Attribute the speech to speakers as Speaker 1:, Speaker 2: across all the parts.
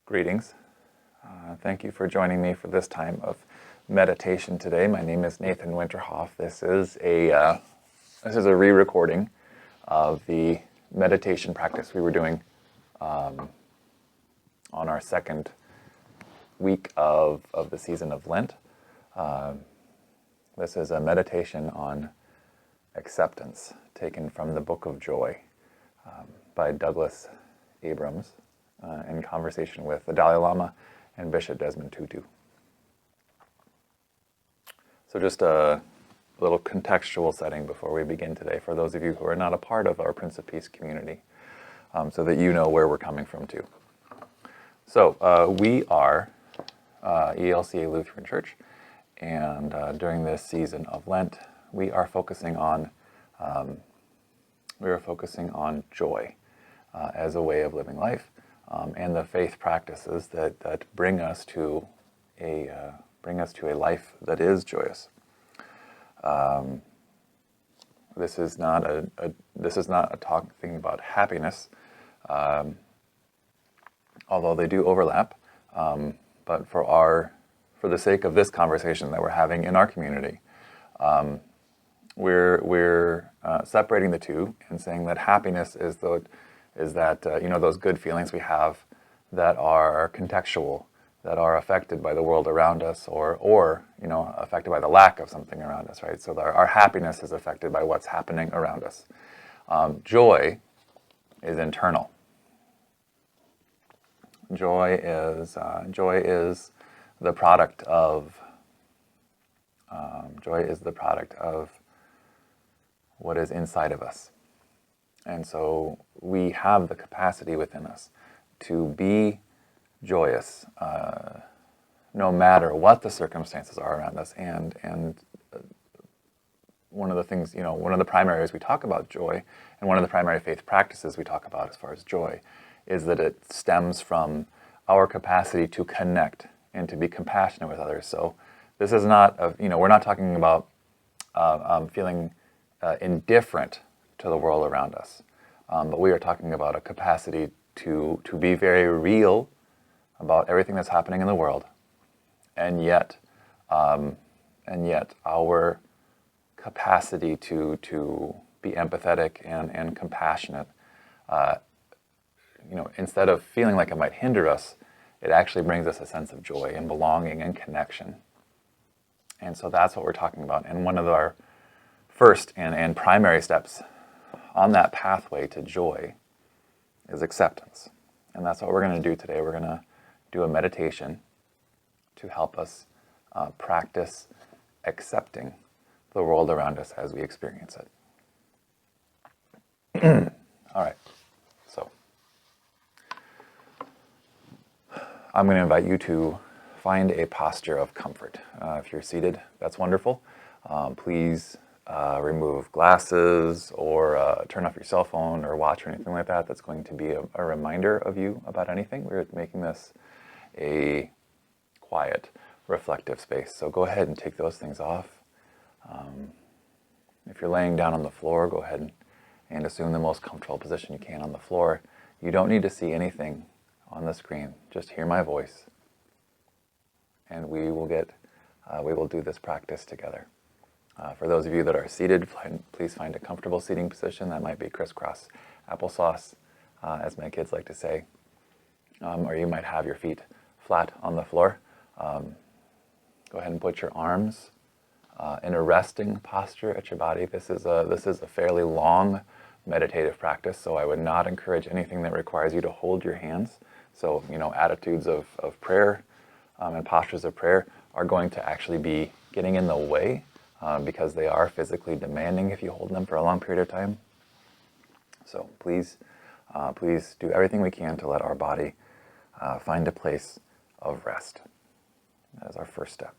Speaker 1: Greetings. Thank you for joining me for this time of meditation today. My name is Nathan Winterhoff. This is a re-recording of the meditation practice we were doing on our second week of the season of Lent. This is a meditation on acceptance taken from the Book of Joy by Douglas Abrams in conversation with the Dalai Lama and Bishop Desmond Tutu. So just a little contextual setting before we begin today for those of you who are not a part of our Prince of Peace community, so that you know where we're coming from too. So we are ELCA Lutheran Church, and during this season of Lent, we are focusing on joy as a way of living life, and the faith practices that bring us to a life that is joyous. This is not a talking about happiness, although they do overlap. But for the sake of this conversation that we're having in our community, we're separating the two and saying that happiness is that those good feelings we have that are contextual, that are affected by the world around us, or affected by the lack of something around us, right? So our happiness is affected by what's happening around us. Joy is internal. Joy is the product of what is inside of us. And so we have the capacity within us to be joyous, no matter what the circumstances are around us. And one of the things, one of the primary areas we talk about joy, and one of the primary faith practices we talk about as far as joy, is that it stems from our capacity to connect and to be compassionate with others. So this is not, we're not talking about feeling indifferent to the world around us, but we are talking about a capacity to be very real about everything that's happening in the world, and yet our capacity to be empathetic and compassionate, instead of feeling like it might hinder us, it actually brings us a sense of joy and belonging and connection. And so that's what we're talking about. And one of our first and primary steps on that pathway to joy is acceptance. And that's what we're going to do today. We're going to do a meditation to help us practice accepting the world around us as we experience it. All right. So I'm going to invite you to find a posture of comfort. If you're seated, that's wonderful. Please remove glasses or turn off your cell phone or watch or anything like that. That's going to be a reminder of you about anything. We're making this a quiet, reflective space. So go ahead and take those things off. If you're laying down on the floor, go ahead and assume the most comfortable position you can on the floor. You don't need to see anything on the screen. Just hear my voice, and we will do this practice together. For those of you that are seated, please find a comfortable seating position. That might be crisscross applesauce, as my kids like to say. Or you might have your feet flat on the floor. Go ahead and put your arms in a resting posture at your body. This is a fairly long meditative practice, so I would not encourage anything that requires you to hold your hands. So, attitudes of prayer and postures of prayer are going to actually be getting in the way, because they are physically demanding if you hold them for a long period of time. So please do everything we can to let our body find a place of rest. That is our first step.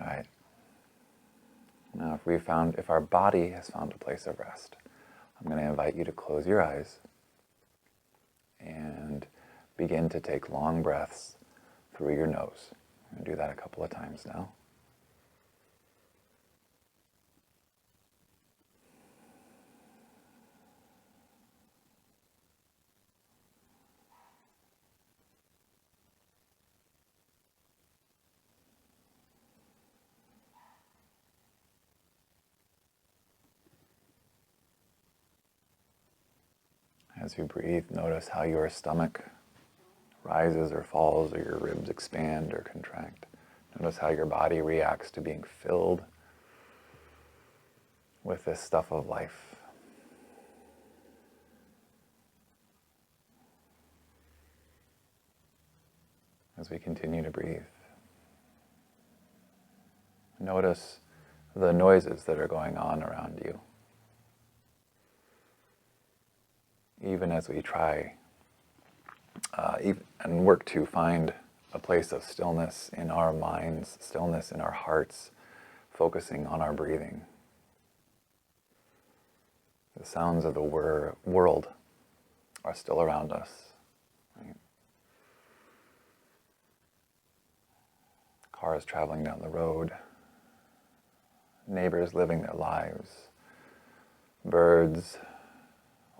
Speaker 1: All right. Now, if our body has found a place of rest, I'm going to invite you to close your eyes and begin to take long breaths through your nose. I'm going to do that a couple of times now. As you breathe, notice how your stomach rises or falls, or your ribs expand or contract. Notice how your body reacts to being filled with this stuff of life. As we continue to breathe, notice the noises that are going on around you. Even as we try and work to find a place of stillness in our minds, stillness in our hearts, focusing on our breathing. The sounds of the world are still around us. Right? Cars traveling down the road, neighbors living their lives, birds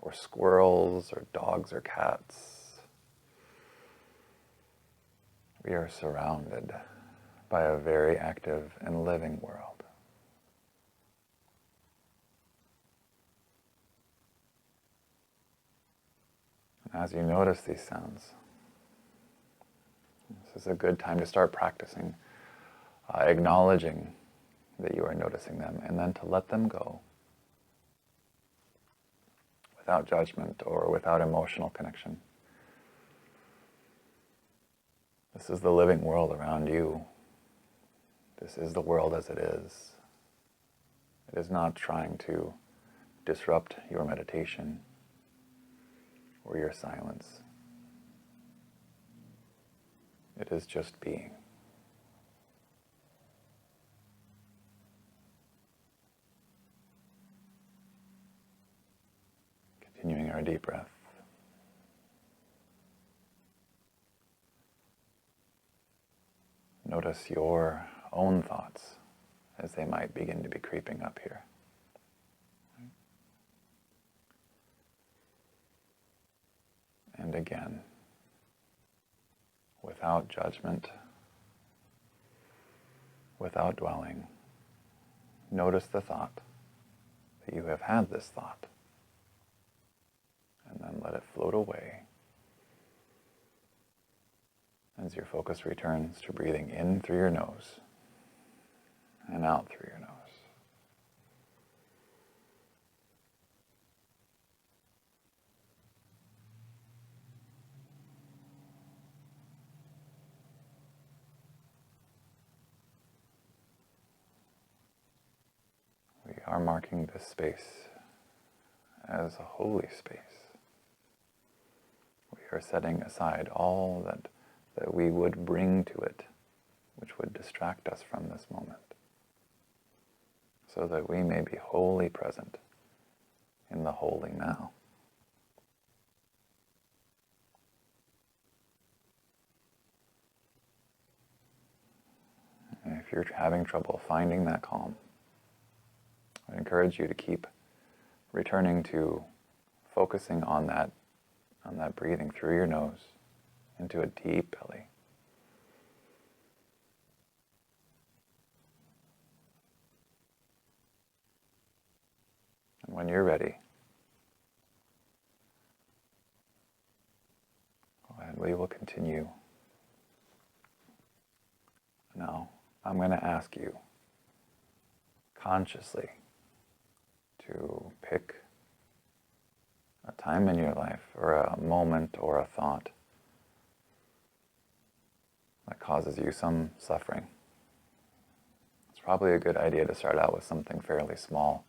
Speaker 1: or squirrels or dogs or cats. We are surrounded by a very active and living world. As you notice these sounds, this is a good time to start practicing acknowledging that you are noticing them, and then to let them go without judgment or without emotional connection. This is the living world around you. This is the world as it is. It is not trying to disrupt your meditation or your silence. It is just being. Continuing our deep breath. Notice your own thoughts as they might begin to be creeping up here. And again, without judgment, without dwelling, notice the thought that you have had this thought, and then let it float away as your focus returns to breathing in through your nose and out through your nose. We are marking this space as a holy space. We are setting aside all that we would bring to it, which would distract us from this moment, so that we may be wholly present in the holy now. And if you're having trouble finding that calm, I encourage you to keep returning to focusing on that breathing through your nose into a deep belly. And when you're ready, go ahead, we will continue. Now, I'm going to ask you consciously to pick a time in your life, or a moment, or a thought that causes you some suffering. It's probably a good idea to start out with something fairly small,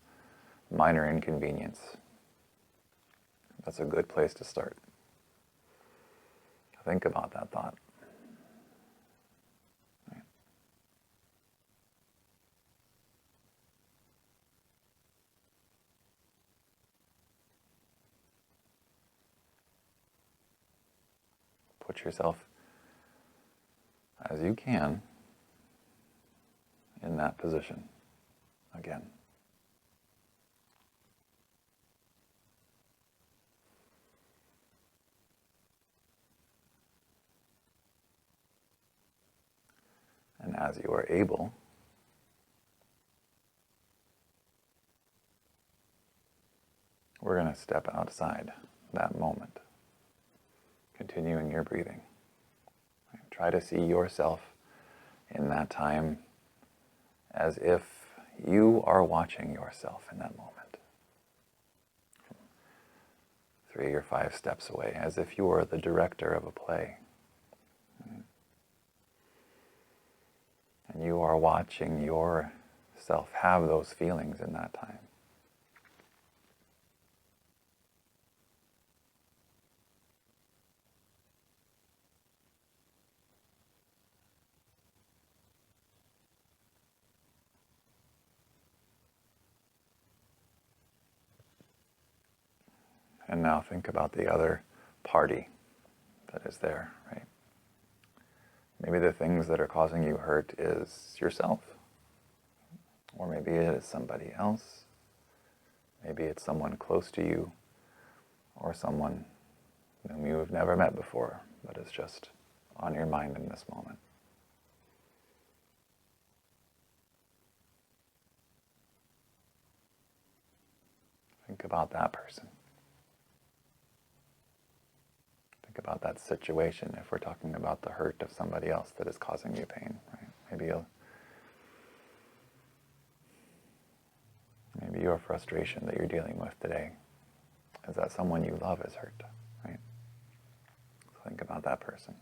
Speaker 1: minor inconvenience. That's a good place to start. Think about that thought. Right. Put yourself as you can in that position again. And as you are able, we're going to step outside that moment, continuing your breathing. Try to see yourself in that time as if you are watching yourself in that moment. 3 or 5 steps away, as if you were the director of a play. And you are watching yourself have those feelings in that time. And now think about the other party that is there, right? Maybe the things that are causing you hurt is yourself. Or maybe it is somebody else. Maybe it's someone close to you, or someone whom you have never met before, but is just on your mind in this moment. Think about that person. Think about that situation if we're talking about the hurt of somebody else that is causing you pain, right? Maybe your frustration that you're dealing with today is that someone you love is hurt, right? So think about that person.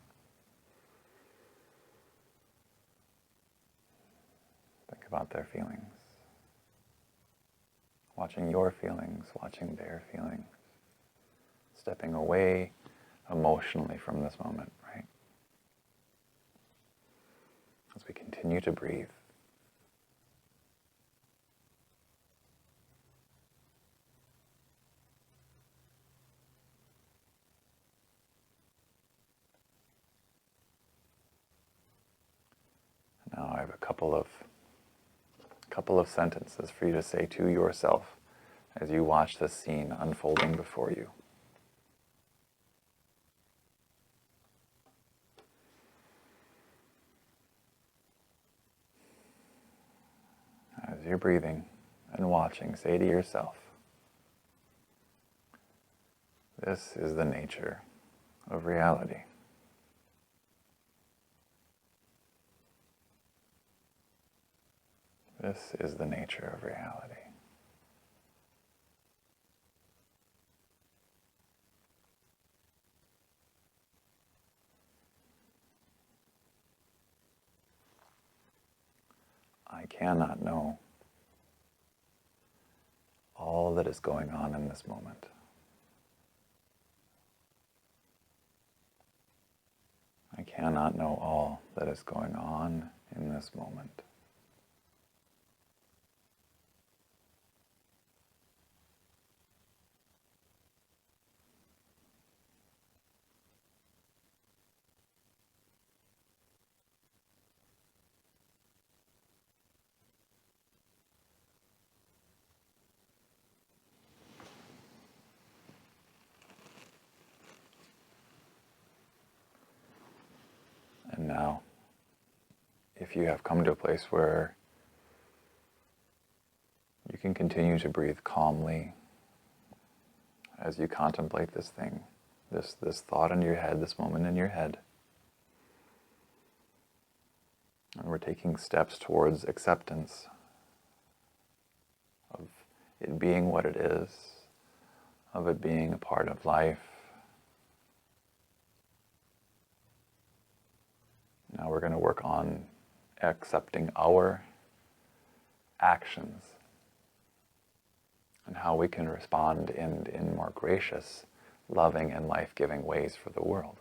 Speaker 1: Think about their feelings. Watching your feelings, watching their feelings. Stepping away emotionally from this moment, right? As we continue to breathe. Now I have a couple of sentences for you to say to yourself as you watch this scene unfolding before you. As you're breathing and watching, say to yourself, this is the nature of reality. This is the nature of reality. I cannot know all that is going on in this moment. I cannot know all that is going on in this moment. And now, if you have come to a place where you can continue to breathe calmly as you contemplate this thing, this thought in your head, this moment in your head, and we're taking steps towards acceptance of it being what it is, of it being a part of life. Now we're going to work on accepting our actions and how we can respond in more gracious, loving, and life-giving ways for the world.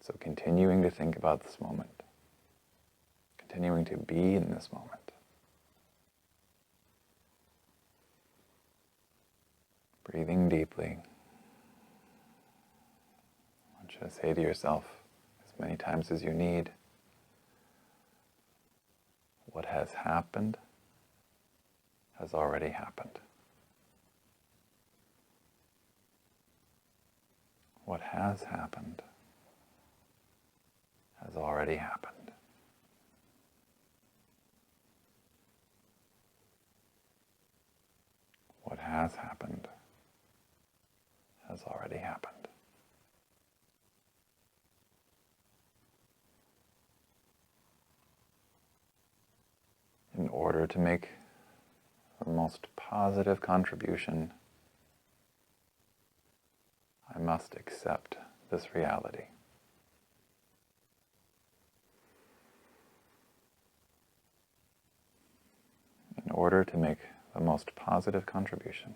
Speaker 1: So continuing to think about this moment, continuing to be in this moment. Breathing deeply. I want you to say to yourself as many times as you need, what has happened has already happened. What has happened has already happened. What has happened has already happened. In order to make the most positive contribution, I must accept this reality. In order to make the most positive contribution,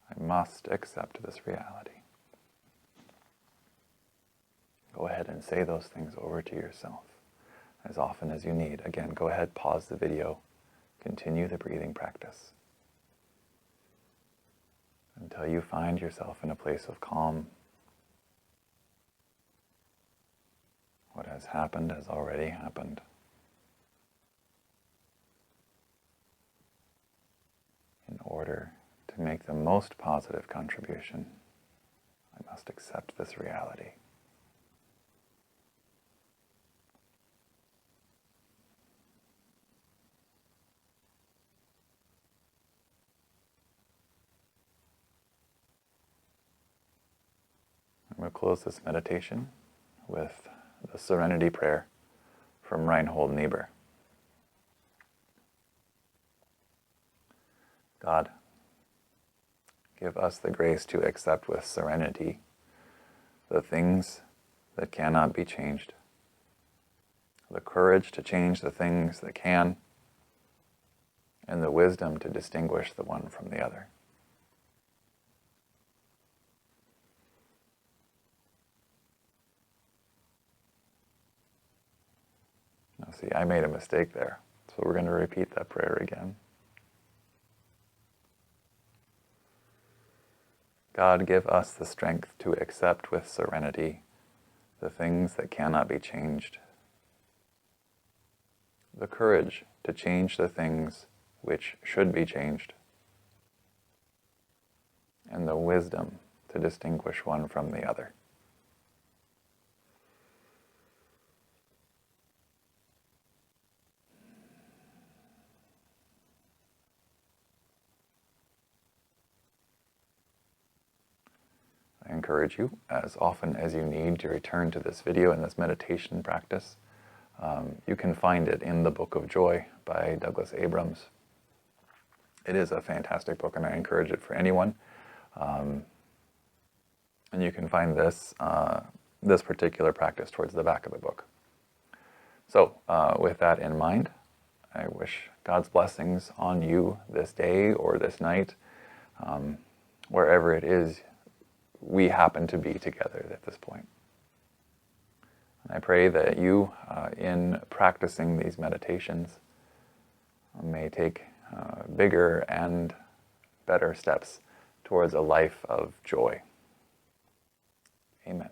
Speaker 1: I must accept this reality. Go ahead and say those things over to yourself as often as you need. Again, go ahead, pause the video, continue the breathing practice until you find yourself in a place of calm. What has happened has already happened. In order to make the most positive contribution, I must accept this reality. I'm going to close this meditation with the Serenity Prayer from Reinhold Niebuhr. God, give us the grace to accept with serenity the things that cannot be changed, the courage to change the things that can, and the wisdom to distinguish the one from the other. Now see, I made a mistake there, so we're going to repeat that prayer again. God, give us the strength to accept with serenity the things that cannot be changed, the courage to change the things which should be changed, and the wisdom to distinguish one from the other. I encourage you, as often as you need, to return to this video and this meditation practice. You can find it in the Book of Joy by Douglas Abrams. It is a fantastic book, and I encourage it for anyone. And you can find this particular practice towards the back of the book. So, with that in mind, I wish God's blessings on you this day or this night, wherever it is we happen to be together at this point. And I pray that you, in practicing these meditations, may take bigger and better steps towards a life of joy. Amen.